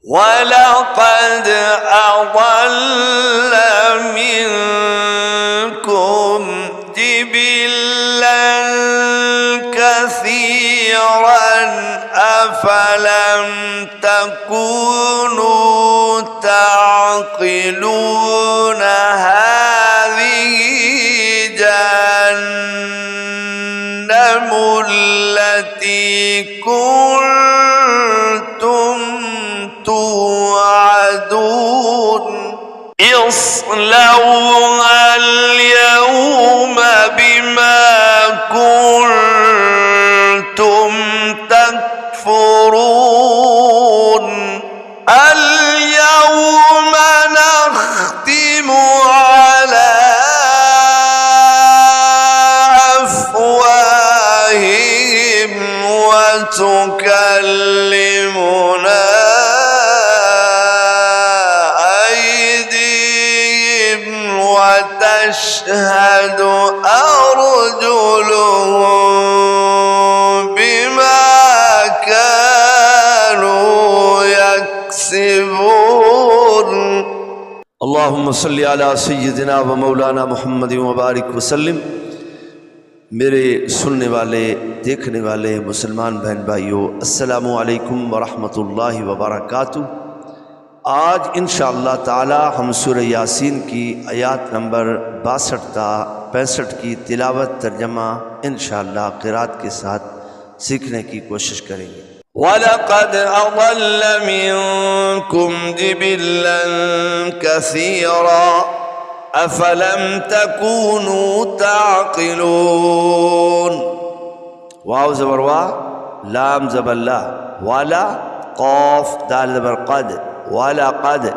وَلَقَدْ أَضَلَّ مِنكُمْ جِبِلًّا كَثِيرًا أَفَلَمْ تَكُونُوا تَعْقِلُونَ هَذِهِ جَهَنَّمُ الَّتِي كُنتُمْ توعدون اصلوها اليوم بما كنتم تكفرون اليوم نختم على أفواههم وتكلمنا وتشهد أرجلهم بما كانوا يكسبون اللهم صل على سيدنا و مولانا محمد وبارک وسلم۔ میرے سننے والے دیکھنے والے مسلمان بہن بھائیوں، السلام علیکم ورحمۃ اللہ وبرکاتہ۔ آج انشاءاللہ تعالی ہم سورہ یاسین کی آیات نمبر 62 تا 65 کی تلاوت ترجمہ انشاءاللہ قرات کے ساتھ سیکھنے کی کوشش کریں گے۔ وَلَقَدْ أَضَلَّ مِنكُمْ جِبِلًّا كَثِيرًا أَفَلَمْ تَكُونُوا تَعْقِلُونَ۔ واو زبر وا، لام زبر لا، والا قاف دال زبر قد، وَلَقَدْ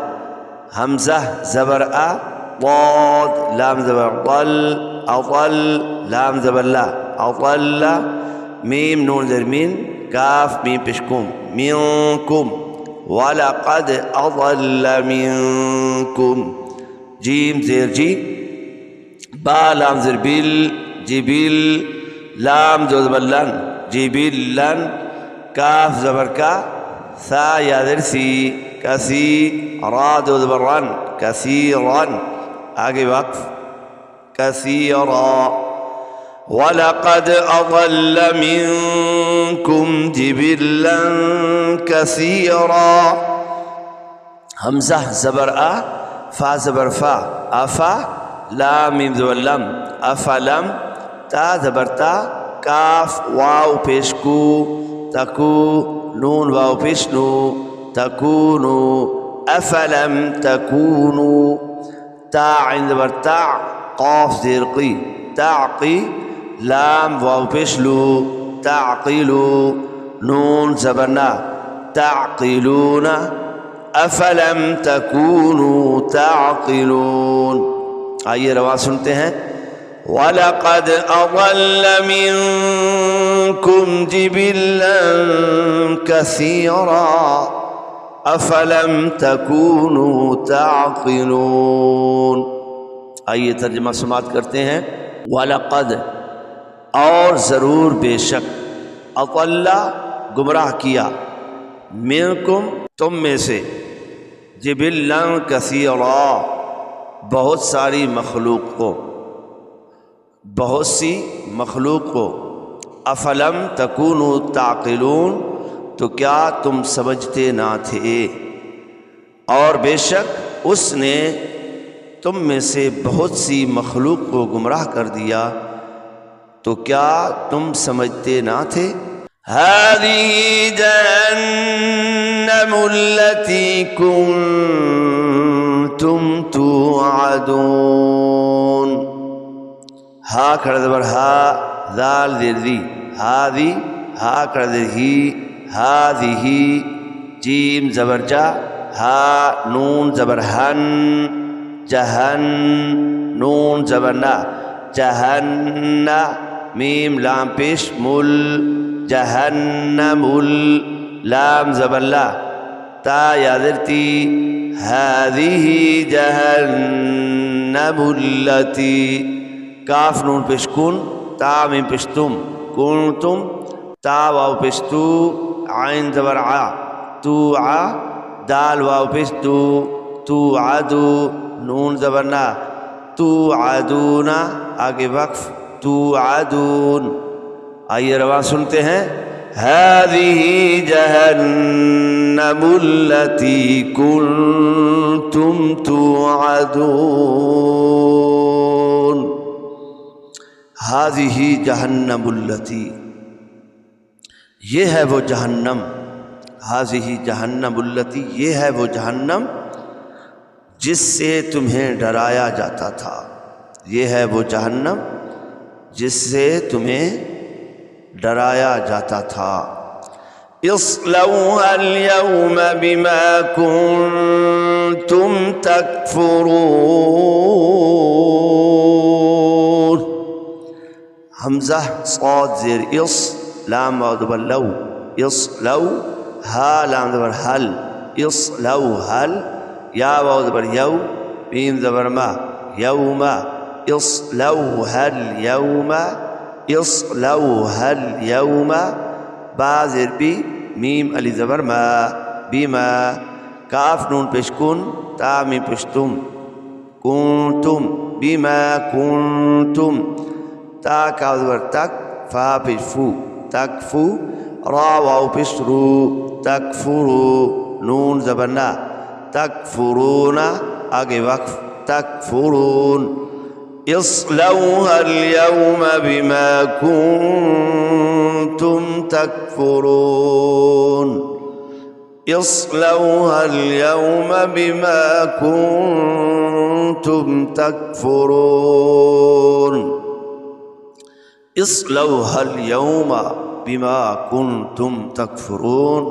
حمزہ زبر آ، ضاد لام زبر ضل، اضل لام زبر لا، اضل میم نون زر مین، کاف میم پشکم، منکم وَلَقَدْ أَضَلَّ مِنكُمْ، جیم زیر جی، با لام زر بل، جبل لام جو زبر لن، جبلن کاف زبر کا، ثا یا در سی، کسی راد زبران، کثیران آگے وقف، کثیرا وَلَقَدْ أَضَلَّ مِنكُمْ جِبِلًّا كَثِيرًا، حمزہ زبر آ، فا زبر فا، افا لام میم زبر لم، افلم تا زبر تا، کاف واو پیشکو، تکو نون واو پیشنو، تکونو افلم تکونو، تا عند بر تا، قاف زیر قی، تعقی لام واو پیشلو، تعقلو نون زبرنا، تعقلون افلم تکونو تعقلون۔ آئیے رواں سنتے ہیں۔ وَلَقَدْ أَضَلَّ مِنكُمْ جِبِلًّا كَثِيرًا أَفَلَمْ تَكُونُوا تَعْقِلُونَ۔ آئیے ترجمہ سماعت کرتے ہیں۔ وَلَقَدْ اور ضرور بے شک، أَضَلَّ گمراہ کیا، مِنكُم تم میں سے، جِبِلًّا كَثِيرًا بہت ساری مخلوق کو، بہت سی مخلوق کو، افلم تکونوا تعقلون تو کیا تم سمجھتے نہ تھے، اور بے شک اس نے تم میں سے بہت سی مخلوق کو گمراہ کر دیا تو کیا تم سمجھتے نہ تھے۔ هذه جهنم التي كنتم توعدون، ہا کھڑا زبر ہا، ذال زیر دی، ہادی ہا کھڑا زیر ہی، ہادی جیم زبر جا، ہا نون زبر ہن، جہن نون زبر نا، جہن میم لام پیش مل، جہنم لام زبر لا، تا یادرتی، هذه جهنم التي، کاف نون پشکن، تا میم پشتم، کنتم تا واو پشتو، عین زبر ع، تو ع دال واو پیش دو تو عدو نون زبرنا تو عدون آگے وقف تو عدون. آئیے رواں سنتے ہیں. هذه جهنم التي كنتم توعدون. هذه جہنم التي، یہ ہے وہ جہنم. هذه جہنم التي، یہ ہے وہ جہنم جس سے تمہیں ڈرایا جاتا تھا. یہ ہے وہ جہنم جس سے تمہیں ڈرایا جاتا تھا. اصلوها اليوم بما كنتم تكفرون. حمزہ صاد زیر اص لام واو لو اصلو ہا لام زبر حل اصلو حل یا واو زبر یو میم زبر ما یوم اصلوها اليوم اصلوها اليوم با زیر بی میم علی زبر ما بما کاف نون پیش کن تا میم پیش تم کنتم بما کنتم تا کاف زبر تک فا پیش فو تکفو را واو پیش رو تکفرو نون زبر نا تکفرون آگے وقف تکفرون. اصلوها اليوم بما كنتم تكفرون. اصلوها اليوم بما كنتم تكفرون. اصلوها اليوم بما كنتم تكفرون.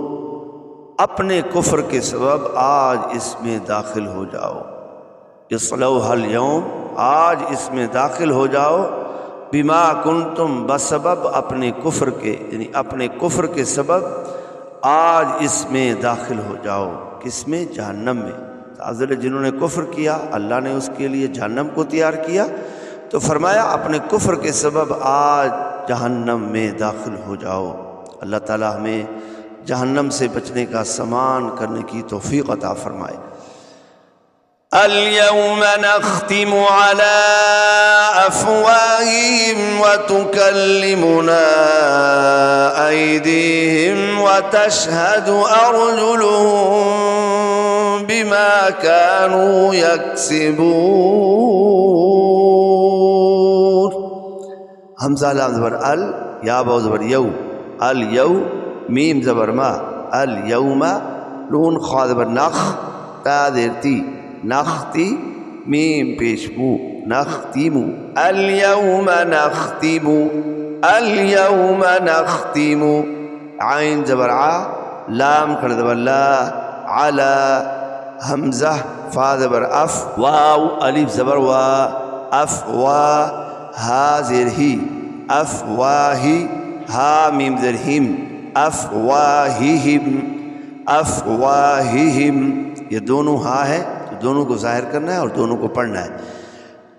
اپنے کفر کے سبب آج اس میں داخل ہو جاؤ. اصلوها اليوم، آج اس میں داخل ہو جاؤ. بما کنتم، بسبب اپنے کفر کے، یعنی اپنے کفر کے سبب آج اس میں داخل ہو جاؤ. کس میں؟ جہنم میں. جنہوں نے کفر کیا اللہ نے اس کے لیے جہنم کو تیار کیا، تو فرمایا اپنے کفر کے سبب آج جہنم میں داخل ہو جاؤ. اللہ تعالی ہمیں جہنم سے بچنے کا سامان کرنے کی توفیق عطا فرمائے. اليوم نختم على أفواههم وتكلمنا أيديهم وتشهد أرجلهم بما كانوا يكسبون. حمزہ لام زبر ال یا واو زبر یو الیو میم زبر ما الیوم نون خا زبر نخ تا زیر تی نختی میم پیش مو نختیمو اليوم نختیمو اليوم نختیمو عین زبر ع لام کھڑ زبر لا علا حمزہ فا زبر اف واو الف زبر وا اف وا ہا زیر ہی اف واہی ہا میم زیر ہم اف واہہم اف واہہم. یہ دونوں ہا ہے، دونوں کو ظاہر کرنا ہے اور دونوں کو پڑھنا ہے.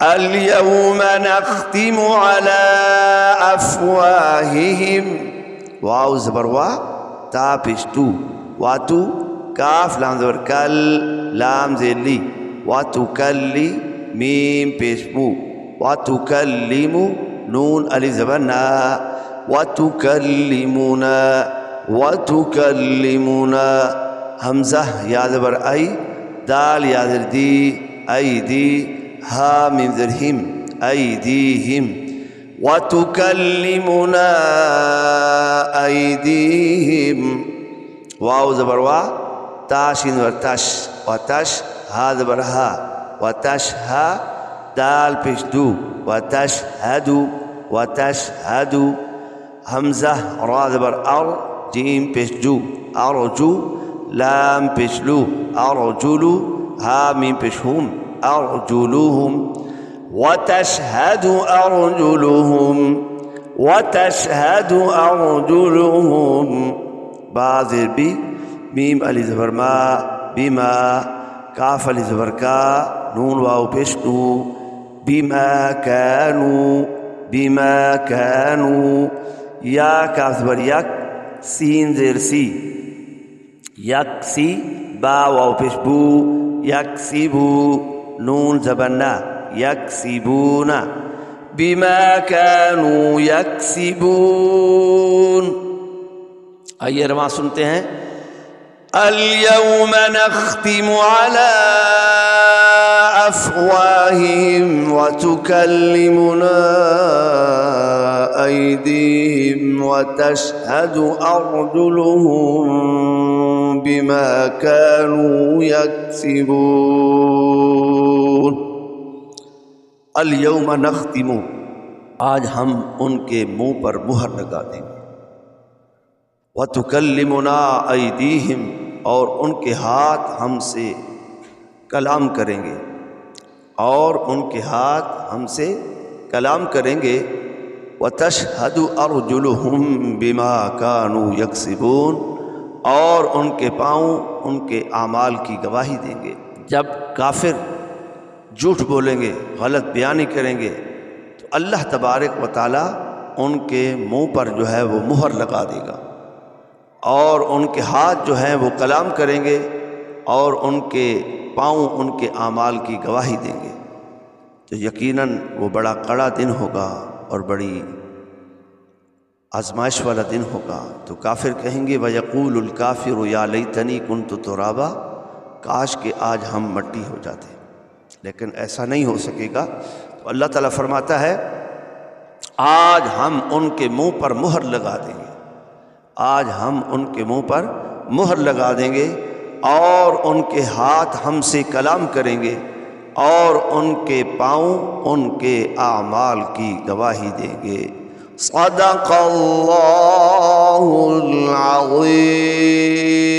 اليوم نختم على افواہہم واو زبر وا تا پیش تو واتو کاف لام زبر کل لام زیر لی واتو کلی میم پیش مو واتو کلیمو نون علی زبر نا واتو کلیمونا واتو کلیمونا. حمزہ یا زبر ای دال یا زر دی ایدی ہا میم زر ہم ایدیہم وَتُكَلِّمُنَا أَيْدِيهِمْ واو زبر وا تا شین زبر تش وتش ہا زبر ہا وتشہا دال پیش دو وتشہدو وتشہدو حمزہ را زبر ار جیم پیش جو ارجو لام پیش لو ارجلو ہا میم پیش ہم ارجلوہم وتشهد أرجلهم وتشهد أرجلهم بازر بي ميم ألي زبر ما بما كاف ألي زبر كا نون واو بشنو بما كانوا يا كاف زبر يك سين زر سي يك سي با واو پیش بو، یکسبو نون زبنا، یکسبون بما كانوا یکسبون۔ آئیے رواں سنتے ہیں۔ اليوم نختم على أفواههم وتكلمنا أيديهم وتشهد أرجلهم بما كانوا يكسبون۔ اليوم نختم، آج ہم ان کے منہ پر مہر لگا دیں گے، وتکلمنا ایدیہم، اور ان کے ہاتھ ہم سے کلام کریں گے، اور ان کے ہاتھ ہم سے کلام کریں گے، وتشہد ارجلہم بما كانوا یکسبون، اور ان کے پاؤں ان کے اعمال کی گواہی دیں گے۔ جب کافر جھوٹ بولیں گے، غلط بیانی کریں گے، تو اللہ تبارک و تعالی ان کے منہ پر جو ہے وہ مہر لگا دے گا، اور ان کے ہاتھ جو ہیں وہ کلام کریں گے، اور ان کے پاؤں ان کے اعمال کی گواہی دیں گے۔ تو یقیناً وہ بڑا کڑا دن ہوگا اور بڑی آزمائش والا دن ہوگا۔ تو کافر کہیں گے وَيَقُولُ الْكَافِرُ يَا لَيْتَنِي كُنْتُ تُرَابًا، کاش کہ آج ہم مٹی ہو جاتے، لیکن ایسا نہیں ہو سکے گا۔ تو اللہ تعالیٰ فرماتا ہے آج ہم ان کے منہ پر مہر لگا دیں گے، آج ہم ان کے منہ پر مہر لگا دیں گے، اور ان کے ہاتھ ہم سے کلام کریں گے، اور ان کے پاؤں ان کے اعمال کی گواہی دیں گے۔ صدق اللہ العظیم۔